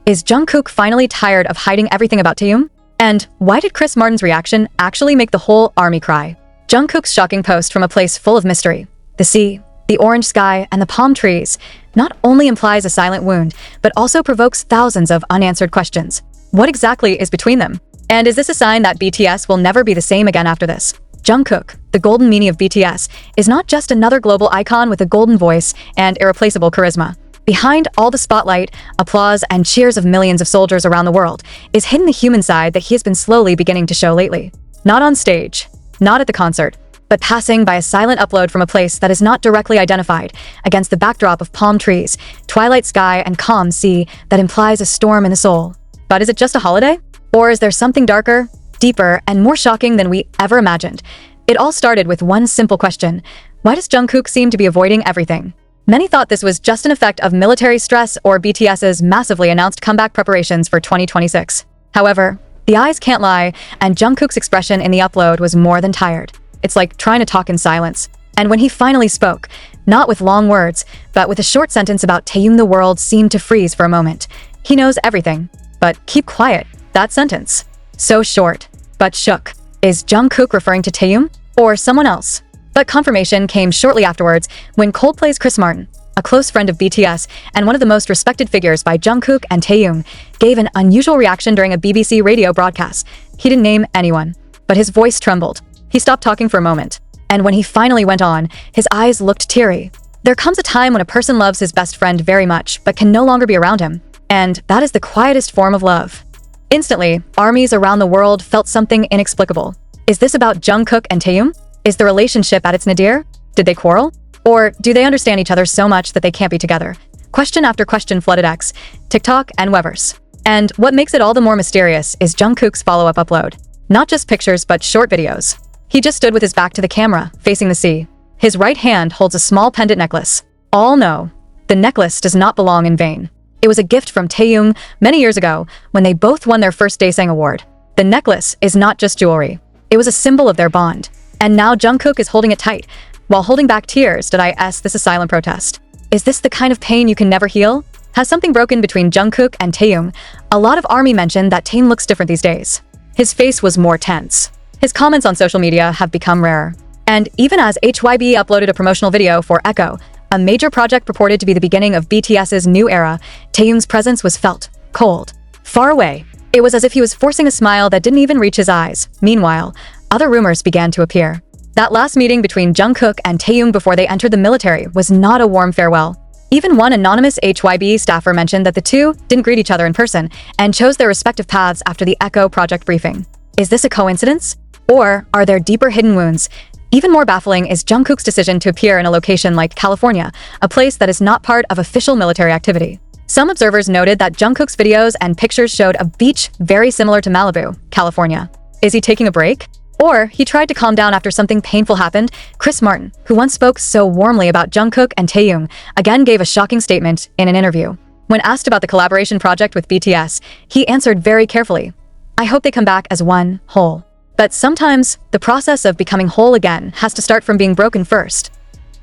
Is Jungkook finally tired of hiding everything about Taehyung? And why did Chris Martin's reaction actually make the whole army cry? Jungkook's shocking post from a place full of mystery, the sea, the orange sky, and the palm trees, not only implies a silent wound, but also provokes thousands of unanswered questions. What exactly is between them? And is this a sign that BTS will never be the same again after this? Jungkook, the golden meanie of BTS, is not just another global icon with a golden voice and irreplaceable charisma. Behind all the spotlight, applause, and cheers of millions of soldiers around the world is hidden the human side that he has been slowly beginning to show lately. Not on stage, not at the concert, but passing by a silent upload from a place that is not directly identified, against the backdrop of palm trees, twilight sky, and calm sea that implies a storm in the soul. But is it just a holiday? Or is there something darker, deeper, and more shocking than we ever imagined? It all started with one simple question: why does Jungkook seem to be avoiding everything? Many thought this was just an effect of military stress or BTS's massively announced comeback preparations for 2026. However, the eyes can't lie, and Jungkook's expression in the upload was more than tired. It's like trying to talk in silence. And when he finally spoke, not with long words, but with a short sentence about Taehyung, the world seemed to freeze for a moment. He knows everything, but keep quiet. That sentence. So short, but shook. Is Jungkook referring to Taehyung or someone else? But confirmation came shortly afterwards when Coldplay's Chris Martin, a close friend of BTS and one of the most respected figures by Jungkook and Taehyung, gave an unusual reaction during a BBC radio broadcast. He didn't name anyone, but his voice trembled. He stopped talking for a moment, and when he finally went on, his eyes looked teary. There comes a time when a person loves his best friend very much but can no longer be around him, and that is the quietest form of love. Instantly, armies around the world felt something inexplicable. Is this about Jungkook and Taehyung? Is the relationship at its nadir? Did they quarrel? Or do they understand each other so much that they can't be together? Question after question flooded X, TikTok, and Weverse. And what makes it all the more mysterious is Jungkook's follow-up upload. Not just pictures, but short videos. He just stood with his back to the camera, facing the sea. His right hand holds a small pendant necklace. All know, the necklace does not belong in vain. It was a gift from Taehyung many years ago when they both won their first Daesang award. The necklace is not just jewelry. It was a symbol of their bond. And now Jungkook is holding it tight, while holding back tears. Did I ask this a silent protest? Is this the kind of pain you can never heal? Has something broken between Jungkook and Taehyung? A lot of ARMY mentioned that Taehyung looks different these days. His face was more tense. His comments on social media have become rarer. And even as HYB uploaded a promotional video for Echo, a major project purported to be the beginning of BTS's new era, Taehyung's presence was felt, cold, far away. It was as if he was forcing a smile that didn't even reach his eyes. Meanwhile, other rumors began to appear. That last meeting between Jungkook and Taehyung before they entered the military was not a warm farewell. Even one anonymous HYB staffer mentioned that the two didn't greet each other in person and chose their respective paths after the Echo project briefing. Is this a coincidence? Or are there deeper hidden wounds? Even more baffling is Jungkook's decision to appear in a location like California, a place that is not part of official military activity. Some observers noted that Jungkook's videos and pictures showed a beach very similar to Malibu, California. Is he taking a break? Or he tried to calm down after something painful happened? Chris Martin, who once spoke so warmly about Jungkook and Taehyung, again gave a shocking statement in an interview. When asked about the collaboration project with BTS, he answered very carefully, "I hope they come back as one, whole." But sometimes, the process of becoming whole again has to start from being broken first.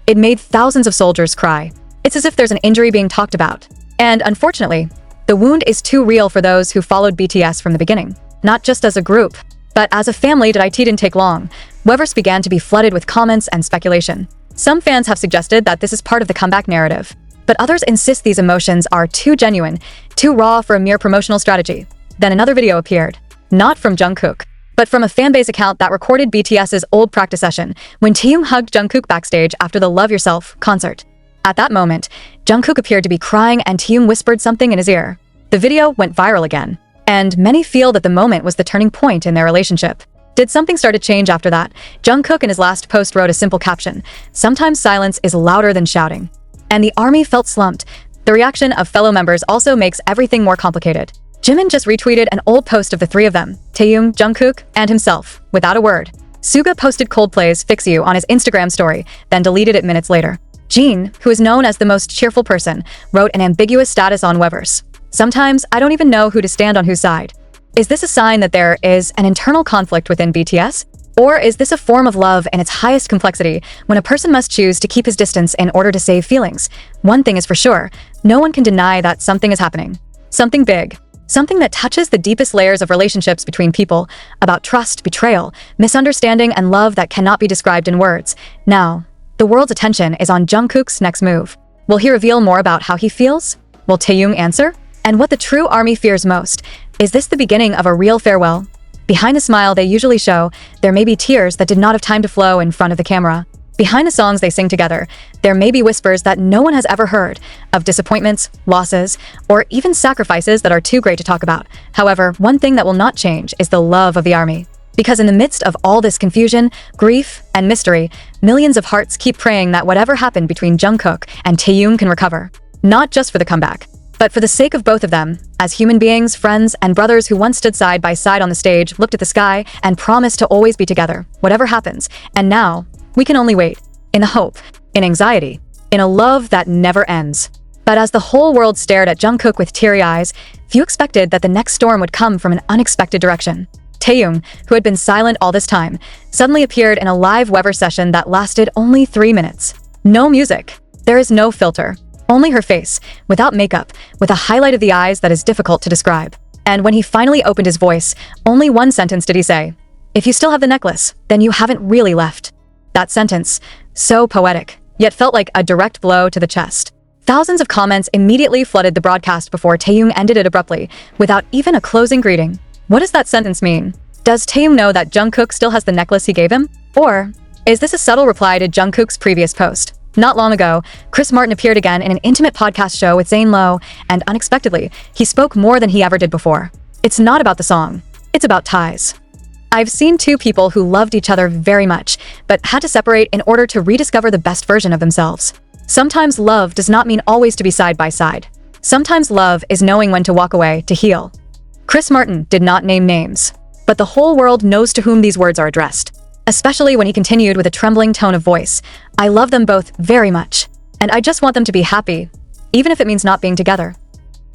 It made thousands of soldiers cry. It's as if there's an injury being talked about. And unfortunately, the wound is too real for those who followed BTS from the beginning. Not just as a group, but as a family. It didn't take long. Weverse began to be flooded with comments and speculation. Some fans have suggested that this is part of the comeback narrative, but others insist these emotions are too genuine, too raw for a mere promotional strategy. Then another video appeared, not from Jungkook, but from a fanbase account that recorded BTS's old practice session when Taehyung hugged Jungkook backstage after the Love Yourself concert. At that moment, Jungkook appeared to be crying and Taehyung whispered something in his ear. The video went viral again, and many feel that the moment was the turning point in their relationship. Did something start to change after that? Jungkook in his last post wrote a simple caption: "Sometimes silence is louder than shouting." And the ARMY felt slumped. The reaction of fellow members also makes everything more complicated. Jimin just retweeted an old post of the three of them, Taehyung, Jungkook, and himself, without a word. Suga posted Coldplay's Fix You on his Instagram story, then deleted it minutes later. Jin, who is known as the most cheerful person, wrote an ambiguous status on Weverse. "Sometimes I don't even know who to stand on whose side." Is this a sign that there is an internal conflict within BTS? Or is this a form of love in its highest complexity when a person must choose to keep his distance in order to save feelings? One thing is for sure, no one can deny that something is happening. Something big. Something that touches the deepest layers of relationships between people, about trust, betrayal, misunderstanding, and love that cannot be described in words. Now, the world's attention is on Jungkook's next move. Will he reveal more about how he feels? Will Taehyung answer? And what the true army fears most? Is this the beginning of a real farewell? Behind the smile they usually show, there may be tears that did not have time to flow in front of the camera. Behind the songs they sing together, there may be whispers that no one has ever heard, of disappointments, losses, or even sacrifices that are too great to talk about. However, one thing that will not change is the love of the army. Because in the midst of all this confusion, grief, and mystery, millions of hearts keep praying that whatever happened between Jungkook and Taehyung can recover. Not just for the comeback, but for the sake of both of them, as human beings, friends, and brothers who once stood side by side on the stage, looked at the sky, and promised to always be together, whatever happens. And now, we can only wait, in hope, in anxiety, in a love that never ends. But as the whole world stared at Jungkook with teary eyes, few expected that the next storm would come from an unexpected direction. Taehyung, who had been silent all this time, suddenly appeared in a live Weber session that lasted only 3 minutes. No music. There is no filter. Only her face, without makeup, with a highlight of the eyes that is difficult to describe. And when he finally opened his voice, only one sentence did he say: "If you still have the necklace, then you haven't really left." That sentence, so poetic, yet felt like a direct blow to the chest. Thousands of comments immediately flooded the broadcast before Taehyung ended it abruptly, without even a closing greeting. What does that sentence mean? Does Taehyung know that Jungkook still has the necklace he gave him? Or is this a subtle reply to Jungkook's previous post? Not long ago, Chris Martin appeared again in an intimate podcast show with Zane Lowe, and unexpectedly, he spoke more than he ever did before. It's not about the song. It's about ties. I've seen two people who loved each other very much, but had to separate in order to rediscover the best version of themselves. Sometimes love does not mean always to be side by side. Sometimes love is knowing when to walk away, to heal. Chris Martin did not name names, but the whole world knows to whom these words are addressed. Especially when he continued with a trembling tone of voice. I love them both very much, and I just want them to be happy, even if it means not being together.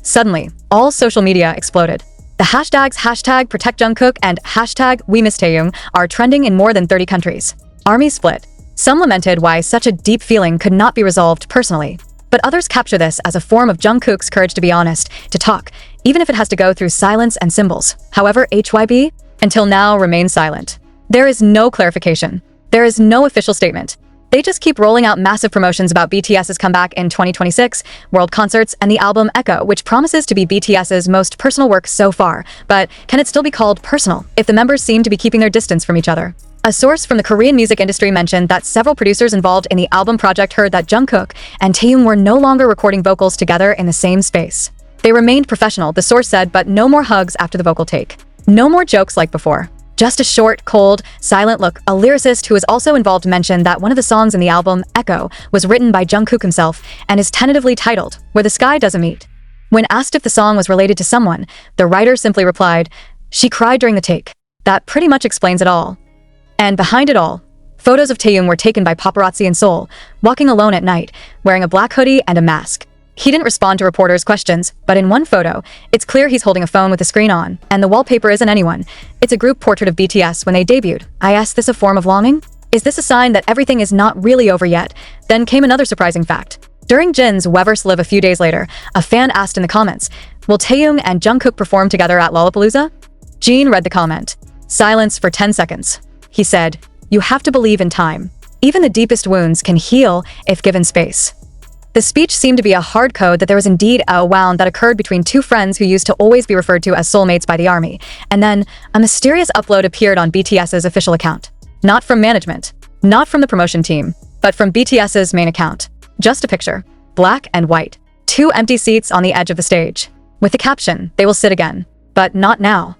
Suddenly, all social media exploded. The hashtags #ProtectJungkook and #WeMissTaehyung are trending in more than 30 countries. Army split. Some lamented why such a deep feeling could not be resolved personally, but others capture this as a form of Jungkook's courage to be honest, to talk, even if it has to go through silence and symbols. However, HYB, until now, remains silent. There is no clarification. There is no official statement. They just keep rolling out massive promotions about BTS's comeback in 2026, world concerts, and the album Echo, which promises to be BTS's most personal work so far. But can it still be called personal if the members seem to be keeping their distance from each other? A source from the Korean music industry mentioned that several producers involved in the album project heard that Jungkook and Taehyung were no longer recording vocals together in the same space. They remained professional, the source said, but no more hugs after the vocal take. No more jokes like before. Just a short, cold, silent look. A lyricist who is also involved mentioned that one of the songs in the album, Echo, was written by Jungkook himself and is tentatively titled Where the Sky Doesn't Meet. When asked if the song was related to someone, the writer simply replied, "She cried during the take." That pretty much explains it all. And behind it all, photos of Taehyung were taken by paparazzi in Seoul, walking alone at night, wearing a black hoodie and a mask. He didn't respond to reporters' questions, but in one photo, it's clear he's holding a phone with the screen on, and the wallpaper isn't anyone. It's a group portrait of BTS when they debuted. I asked, this a form of longing? Is this a sign that everything is not really over yet? Then came another surprising fact. During Jin's Weverse Live a few days later, a fan asked in the comments, will Taehyung and Jungkook perform together at Lollapalooza? Jin read the comment. Silence for 10 seconds. He said, "You have to believe in time. Even the deepest wounds can heal if given space." The speech seemed to be a hard code that there was indeed a wound that occurred between two friends who used to always be referred to as soulmates by the army. And then, a mysterious upload appeared on BTS's official account. Not from management, not from the promotion team, but from BTS's main account. Just a picture. Black and white. 2 empty seats on the edge of the stage. With the caption, "They will sit again. But not now."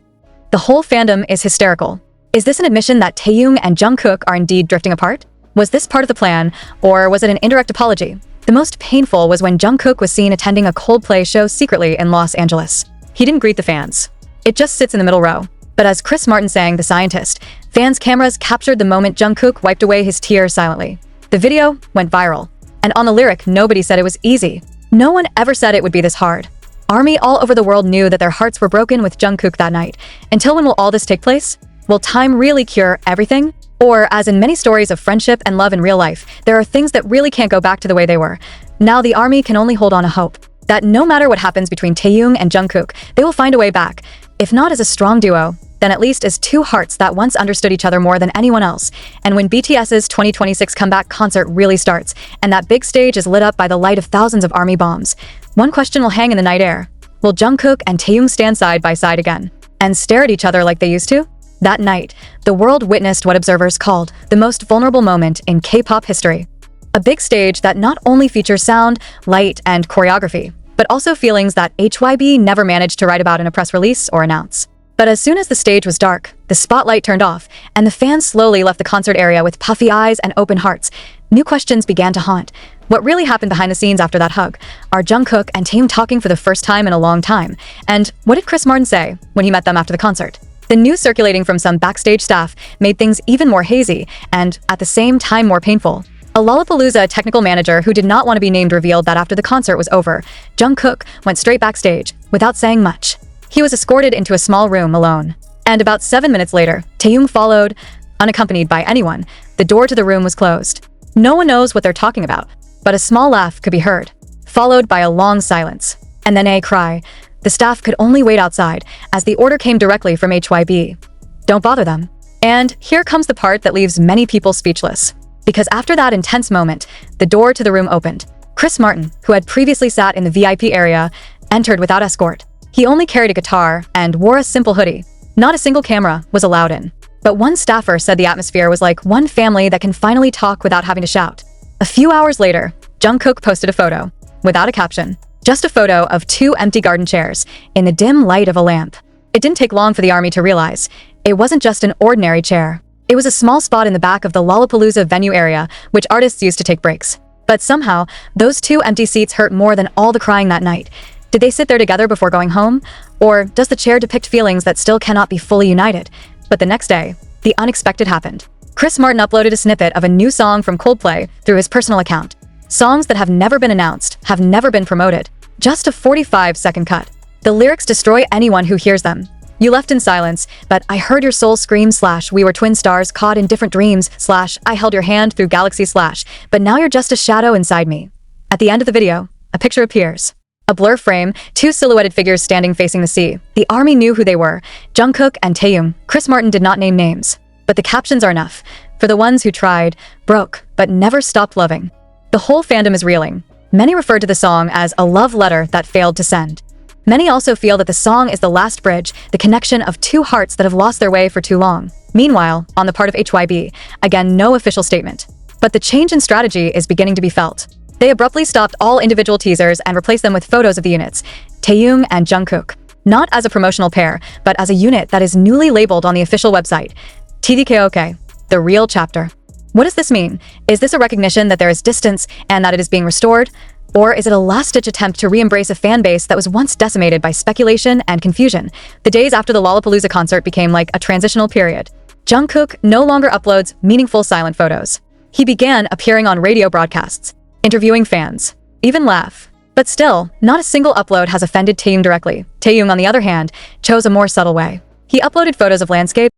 The whole fandom is hysterical. Is this an admission that Taehyung and Jungkook are indeed drifting apart? Was this part of the plan, or was it an indirect apology? The most painful was when Jungkook was seen attending a Coldplay show secretly in Los Angeles. He didn't greet the fans. It just sits in the middle row. But as Chris Martin sang, The Scientist, fans' cameras captured the moment Jungkook wiped away his tears silently. The video went viral. And on the lyric, nobody said it was easy. No one ever said it would be this hard. ARMY all over the world knew that their hearts were broken with Jungkook that night. Until when will all this take place? Will time really cure everything? Or, as in many stories of friendship and love in real life, there are things that really can't go back to the way they were. Now the ARMY can only hold on a hope. that no matter what happens between Taehyung and Jungkook, they will find a way back, if not as a strong duo, then at least as two hearts that once understood each other more than anyone else. And when BTS's 2026 comeback concert really starts, and that big stage is lit up by the light of thousands of army bombs, one question will hang in the night air. Will Jungkook and Taehyung stand side by side again and stare at each other like they used to? That night, the world witnessed what observers called the most vulnerable moment in K-pop history. A big stage that not only features sound, light, and choreography, but also feelings that HYB never managed to write about in a press release or announce. But as soon as the stage was dark, the spotlight turned off, and the fans slowly left the concert area with puffy eyes and open hearts, new questions began to haunt. What really happened behind the scenes after that hug? Are Jungkook and Taehyung talking for the first time in a long time? And what did Chris Martin say when he met them after the concert? The news circulating from some backstage staff made things even more hazy and, at the same time, more painful. A Lollapalooza technical manager who did not want to be named revealed that after the concert was over, Jungkook went straight backstage without saying much. He was escorted into a small room alone. And about 7 minutes later, Taehyung followed, unaccompanied by anyone. The door to the room was closed. No one knows what they're talking about, but a small laugh could be heard, followed by a long silence, and then a cry. The staff could only wait outside, as the order came directly from HYB. Don't bother them. And here comes the part that leaves many people speechless. Because after that intense moment, the door to the room opened. Chris Martin, who had previously sat in the VIP area, entered without escort. He only carried a guitar and wore a simple hoodie. Not a single camera was allowed in. But one staffer said the atmosphere was like one family that can finally talk without having to shout. A few hours later, Jungkook posted a photo, without a caption. Just a photo of two empty garden chairs, in the dim light of a lamp. It didn't take long for the army to realize. It wasn't just an ordinary chair. It was a small spot in the back of the Lollapalooza venue area, which artists used to take breaks. But somehow, those two empty seats hurt more than all the crying that night. Did they sit there together before going home? Or does the chair depict feelings that still cannot be fully united? But the next day, the unexpected happened. Chris Martin uploaded a snippet of a new song from Coldplay through his personal account. Songs that have never been announced, have never been promoted. Just a 45-second cut. The lyrics destroy anyone who hears them. You left in silence, but I heard your soul scream / we were twin stars caught in different dreams / I held your hand through galaxy / but now you're just a shadow inside me. At the end of the video, a picture appears. A blur frame, two silhouetted figures standing facing the sea. The army knew who they were, Jungkook and Taehyung. Chris Martin did not name names, but the captions are enough. For the ones who tried, broke, but never stopped loving. The whole fandom is reeling. Many referred to the song as a love letter that failed to send. Many also feel that the song is the last bridge, the connection of two hearts that have lost their way for too long. Meanwhile, on the part of HYB, again, no official statement. But the change in strategy is beginning to be felt. They abruptly stopped all individual teasers and replaced them with photos of the units, Taehyung and Jungkook. Not as a promotional pair, but as a unit that is newly labeled on the official website. TDKOK, the real chapter. What does this mean? Is this a recognition that there is distance and that it is being restored? Or is it a last-ditch attempt to re-embrace a fan base that was once decimated by speculation and confusion? The days after the Lollapalooza concert became like a transitional period. Jungkook no longer uploads meaningful silent photos. He began appearing on radio broadcasts, interviewing fans, even laugh. But still, not a single upload has offended Taehyung directly. Taehyung, on the other hand, chose a more subtle way. He uploaded photos of landscape,